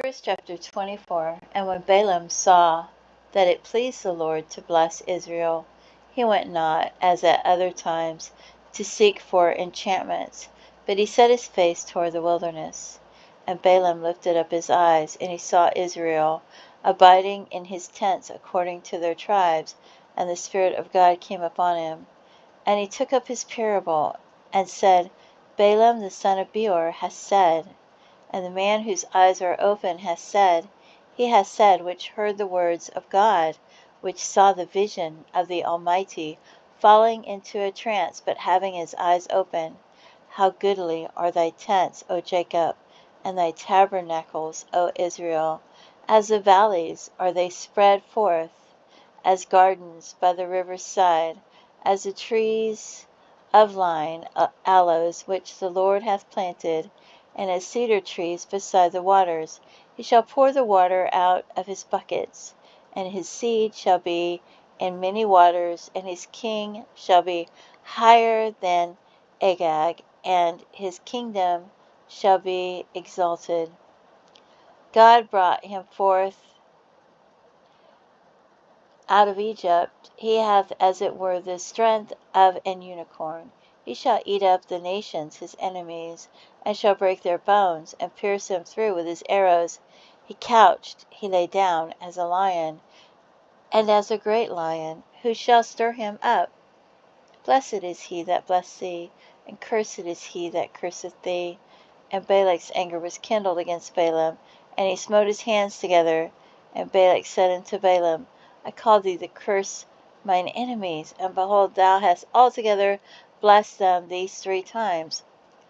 Numbers chapter 24. And when Balaam saw that it pleased the Lord to bless Israel, he went not, as at other times, to seek for enchantments, but he set his face toward the wilderness. And Balaam lifted up his eyes, and he saw Israel abiding in his tents according to their tribes, and the Spirit of God came upon him. And he took up his parable, and said, Balaam the son of Beor hath said, and the man whose eyes are open hath said, he hath said which heard the words of God, which saw the vision of the Almighty, falling into a trance, but having his eyes open. How goodly are thy tents, O Jacob, and thy tabernacles, O Israel! As the valleys are they spread forth, as gardens by the river's side, as the trees of line, aloes, which the Lord hath planted, and as cedar trees beside the waters. He shall pour the water out of his buckets, and his seed shall be in many waters, and his king shall be higher than Agag, and his kingdom shall be exalted. God brought him forth out of Egypt. He hath as it were the strength of an unicorn. He shall eat up the nations his enemies, and shall break their bones, and pierce them through with his arrows. He couched, he lay down as a lion, and as a great lion. Who shall stir him up? Blessed is he that blessed thee, and cursed is he that curseth thee. And Balak's anger was kindled against Balaam, and he smote his hands together. And Balak said unto Balaam, I called thee to curse mine enemies, and behold, thou hast altogether blessed them these 3 times.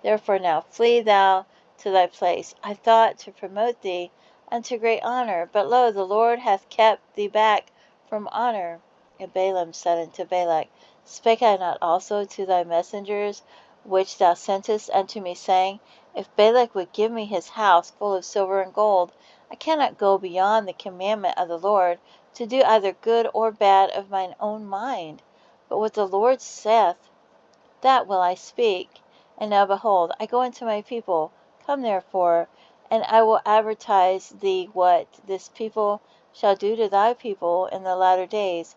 Therefore now flee thou to thy place. I thought to promote thee unto great honor, but lo, the Lord hath kept thee back from honor. And Balaam said unto Balak, Spake I not also to thy messengers, which thou sentest unto me, saying, If Balak would give me his house full of silver and gold, I cannot go beyond the commandment of the Lord, to do either good or bad of mine own mind. But what the Lord saith, that will I speak. And now behold, I go unto my people. Come therefore, and I will advertise thee what this people shall do to thy people in the latter days.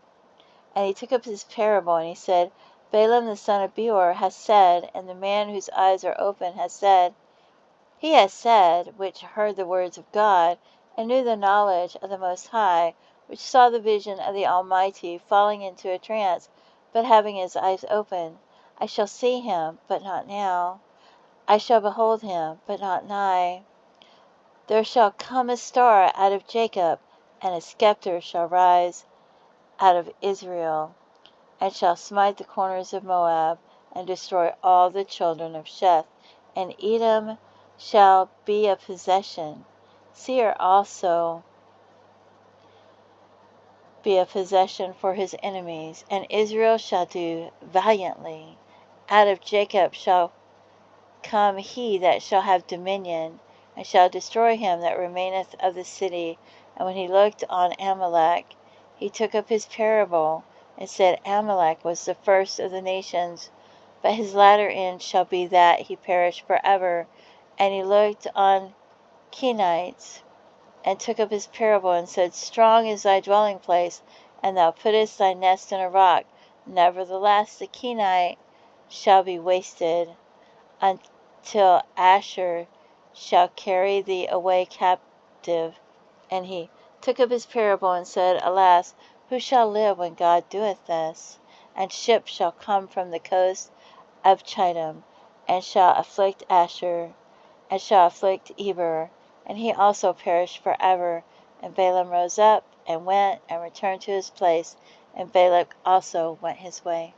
And he took up his parable, and he said, Balaam the son of Beor hath said, and the man whose eyes are open hath said, he hath said, which heard the words of God, and knew the knowledge of the Most High, which saw the vision of the Almighty, falling into a trance, but having his eyes open. I shall see him, but not now. I shall behold him, but not nigh. There shall come a star out of Jacob, and a scepter shall rise out of Israel, and shall smite the corners of Moab, and destroy all the children of Sheth, and Edom shall be a possession. Seir also be a possession for his enemies, and Israel shall do valiantly. Out of Jacob shall come he that shall have dominion, and shall destroy him that remaineth of the city. And when he looked on Amalek, he took up his parable, and said, Amalek was the first of the nations, but his latter end shall be that he perish forever. And he looked on Kenites, and took up his parable, and said, Strong is thy dwelling place, and thou puttest thy nest in a rock. Nevertheless the Kenite shall be wasted, until Asher shall carry thee away captive. And he took up his parable, and said, Alas, who shall live when God doeth this? And ships shall come from the coast of Chittim, and shall afflict Asher, and shall afflict Eber, and he also perished forever. And Balaam rose up, and went, and returned to his place, and Balak also went his way.